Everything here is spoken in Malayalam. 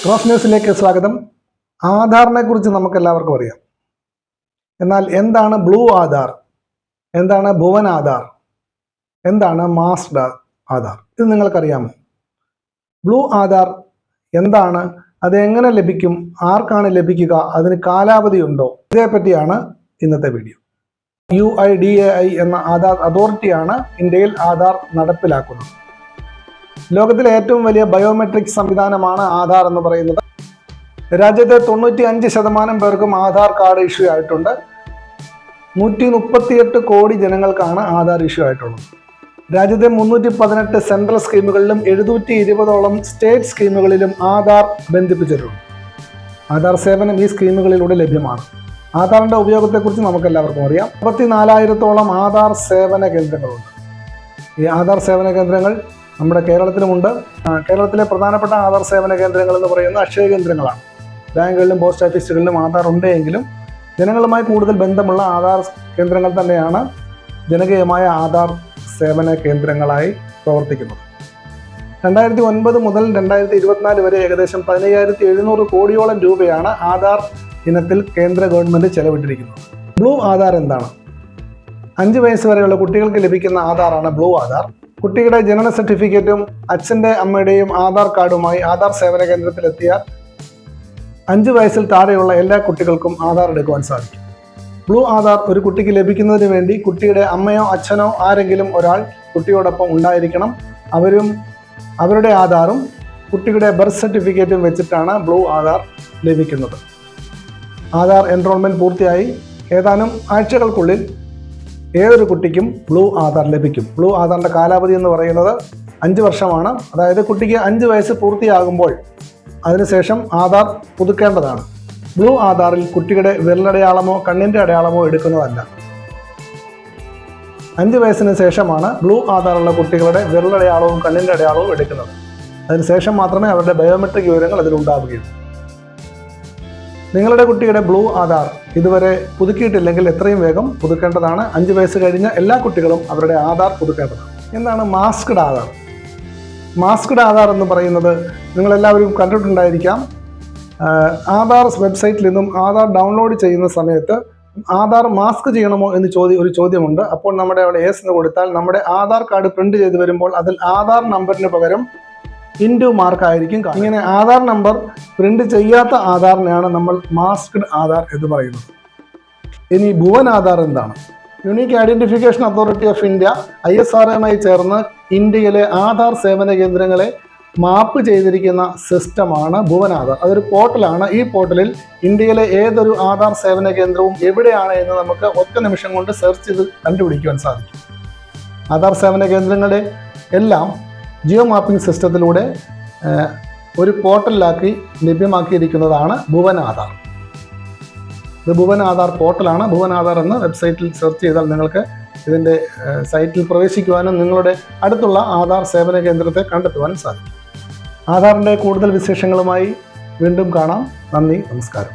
ക്രോസ് ന്യൂസിലേക്ക് സ്വാഗതം. ആധാറിനെ കുറിച്ച് നമുക്ക് എല്ലാവർക്കും അറിയാം. എന്നാൽ എന്താണ് ബ്ലൂ ആധാർ, എന്താണ് ഭുവൻ ആധാർ, എന്താണ് മാസ്ക്ഡ് ആധാർ, ഇത് നിങ്ങൾക്കറിയാമോ? ബ്ലൂ ആധാർ എന്താണ്, അത് എങ്ങനെ ലഭിക്കും, ആർക്കാണ് ലഭിക്കുക, അതിന് കാലാവധി ഉണ്ടോ, ഇതേപ്പറ്റിയാണ് ഇന്നത്തെ വീഡിയോ. UIDAI എന്ന ആധാർ അതോറിറ്റിയാണ് ഇന്ത്യയിൽ ആധാർ നടപ്പിലാക്കുന്നത്. ലോകത്തിലെ ഏറ്റവും വലിയ ബയോമെട്രിക് സംവിധാനമാണ് ആധാർ എന്ന് പറയുന്നത്. രാജ്യത്തെ 95% പേർക്കും ആധാർ കാർഡ് ഇഷ്യൂ ആയിട്ടുണ്ട്. 138 കോടി ജനങ്ങൾക്കാണ് ആധാർ ഇഷ്യൂ ആയിട്ടുള്ളത്. രാജ്യത്തെ 318 സെൻട്രൽ സ്കീമുകളിലും 720ഓളം സ്റ്റേറ്റ് സ്കീമുകളിലും ആധാർ ബന്ധിപ്പിച്ചിട്ടുണ്ട്. ആധാർ സേവനം ഈ സ്കീമുകളിലൂടെ ലഭ്യമാണ്. ആധാറിന്റെ ഉപയോഗത്തെക്കുറിച്ച് നമുക്ക് എല്ലാവർക്കും അറിയാം. 34,000ഓളം ആധാർ സേവന കേന്ദ്രങ്ങളുണ്ട്. ഈ ആധാർ സേവന കേന്ദ്രങ്ങൾ നമ്മുടെ കേരളത്തിലുമുണ്ട്. കേരളത്തിലെ പ്രധാനപ്പെട്ട ആധാർ സേവന കേന്ദ്രങ്ങൾ എന്ന് പറയുന്നത് അക്ഷയ കേന്ദ്രങ്ങളാണ്. ബാങ്കുകളിലും പോസ്റ്റ് ഓഫീസുകളിലും ആധാർ ഉണ്ടെങ്കിലും ജനങ്ങളുമായി കൂടുതൽ ബന്ധമുള്ള ആധാർ കേന്ദ്രങ്ങൾ തന്നെയാണ് ജനകീയമായ ആധാർ സേവന കേന്ദ്രങ്ങളായി പ്രവർത്തിക്കുന്നത്. 2009 മുതൽ 2024 വരെ ഏകദേശം 15,700 കോടിയോളം രൂപയാണ് ആധാർ ഇനത്തിൽ കേന്ദ്ര ഗവൺമെൻറ് ചെലവിട്ടിരിക്കുന്നത്. ബ്ലൂ ആധാർ എന്താണ്? 5 വയസ്സ് വരെയുള്ള കുട്ടികൾക്ക് ലഭിക്കുന്ന ആധാറാണ് ബ്ലൂ ആധാർ. കുട്ടിയുടെ ജനന സർട്ടിഫിക്കറ്റും അച്ഛൻ്റെ അമ്മയുടെയും ആധാർ കാർഡുമായി ആധാർ സേവന കേന്ദ്രത്തിലെത്തിയാൽ 5 വയസ്സിൽ താഴെയുള്ള എല്ലാ കുട്ടികൾക്കും ആധാർ എടുക്കുവാൻ സാധിക്കും. ബ്ലൂ ആധാർ ഒരു കുട്ടിക്ക് ലഭിക്കുന്നതിന് വേണ്ടി കുട്ടിയുടെ അമ്മയോ അച്ഛനോ ആരെങ്കിലും ഒരാൾ കുട്ടിയോടൊപ്പം ഉണ്ടായിരിക്കണം. അവരുടെ ആധാറും കുട്ടിയുടെ ബർത്ത് സർട്ടിഫിക്കറ്റും വെച്ചിട്ടാണ് ബ്ലൂ ആധാർ ലഭിക്കുന്നത്. ആധാർ എൻറോൾമെൻറ്റ് പൂർത്തിയായി ഏതാനും ആഴ്ചകൾക്കുള്ളിൽ ഏതൊരു കുട്ടിക്കും ബ്ലൂ ആധാർ ലഭിക്കും. ബ്ലൂ ആധാറിൻ്റെ കാലാവധി എന്ന് പറയുന്നത് 5 വർഷമാണ്. അതായത് കുട്ടിക്ക് 5 വയസ്സ് പൂർത്തിയാകുമ്പോൾ അതിനുശേഷം ആധാർ പുതുക്കേണ്ടതാണ്. ബ്ലൂ ആധാറിൽ കുട്ടിയുടെ വിരലടയാളമോ കണ്ണിൻ്റെ അടയാളമോ എടുക്കുന്നതല്ല. 5 വയസ്സിന് ശേഷമാണ് ബ്ലൂ ആധാറുള്ള കുട്ടികളുടെ വിരലടയാളവും കണ്ണിൻ്റെ അടയാളവും എടുക്കുന്നത്. അതിനുശേഷം മാത്രമേ അവരുടെ ബയോമെട്രിക് വിവരങ്ങൾ അതിലുണ്ടാവുകയുള്ളൂ. നിങ്ങളുടെ കുട്ടിയുടെ ബ്ലൂ ആധാർ ഇതുവരെ പുതുക്കിയിട്ടില്ലെങ്കിൽ എത്രയും വേഗം പുതുക്കേണ്ടതാണ്. 5 വയസ്സ് കഴിഞ്ഞ എല്ലാ കുട്ടികളും അവരുടെ ആധാർ പുതുക്കേണ്ടതാണ്. എന്താണ് മാസ്ക്ഡ് ആധാർ? മാസ്ക്ഡ് ആധാർ എന്ന് പറയുന്നത് നിങ്ങളെല്ലാവരും കണ്ടിട്ടുണ്ടായിരിക്കാം. ആധാർ വെബ്സൈറ്റിൽ നിന്നും ആധാർ ഡൗൺലോഡ് ചെയ്യുന്ന സമയത്ത് ആധാർ മാസ്ക് ചെയ്യണമോ എന്ന് ഒരു ചോദ്യമുണ്ട്. അപ്പോൾ നമ്മുടെ അവിടെ യെസ് എന്ന് കൊടുത്താൽ നമ്മുടെ ആധാർ കാർഡ് പ്രിന്റ് ചെയ്ത് വരുമ്പോൾ അതിൽ ആധാർ നമ്പറിന് പകരം ഇൻഡു മാർക്ക് ആയിരിക്കും. ഇങ്ങനെ ആധാർ നമ്പർ പ്രിന്റ് ചെയ്യാത്ത ആധാറിനെയാണ് നമ്മൾ മാസ്ക്ഡ് ആധാർ എന്ന് പറയുന്നത്. ഇനി ഭുവൻ ആധാർ എന്താണ്? Unique identification authority of India ISROയുമായി ചേർന്ന് ഇന്ത്യയിലെ ആധാർ സേവന കേന്ദ്രങ്ങളെ മാപ്പ് ചെയ്തിരിക്കുന്ന സിസ്റ്റമാണ് ഭുവൻ ആധാർ. അതൊരു പോർട്ടലാണ്. ഈ പോർട്ടലിൽ ഇന്ത്യയിലെ ഏതൊരു ആധാർ സേവന കേന്ദ്രവും എവിടെയാണ് എന്ന് നമുക്ക് ഒറ്റ നിമിഷം കൊണ്ട് സെർച്ച് ചെയ്ത് കണ്ടുപിടിക്കുവാൻ സാധിക്കും. ആധാർ സേവന കേന്ദ്രങ്ങളുടെ എല്ലാം ജിയോ മാപ്പിംഗ് സിസ്റ്റത്തിലൂടെ ഒരു പോർട്ടലിലാക്കി ലഭ്യമാക്കിയിരിക്കുന്നതാണ് ഭുവൻ ആധാർ. ഇത് ഭുവൻ ആധാർ പോർട്ടലാണ്. ഭുവൻ ആധാർ എന്ന വെബ്സൈറ്റിൽ സെർച്ച് ചെയ്താൽ നിങ്ങൾക്ക് ഇതിൻ്റെ സൈറ്റിൽ പ്രവേശിക്കുവാനും നിങ്ങളുടെ അടുത്തുള്ള ആധാർ സേവന കേന്ദ്രത്തെ കണ്ടെത്തുവാനും സാധിക്കും. ആധാറിൻ്റെ കൂടുതൽ വിശേഷങ്ങളുമായി വീണ്ടും കാണാം. നന്ദി, നമസ്കാരം.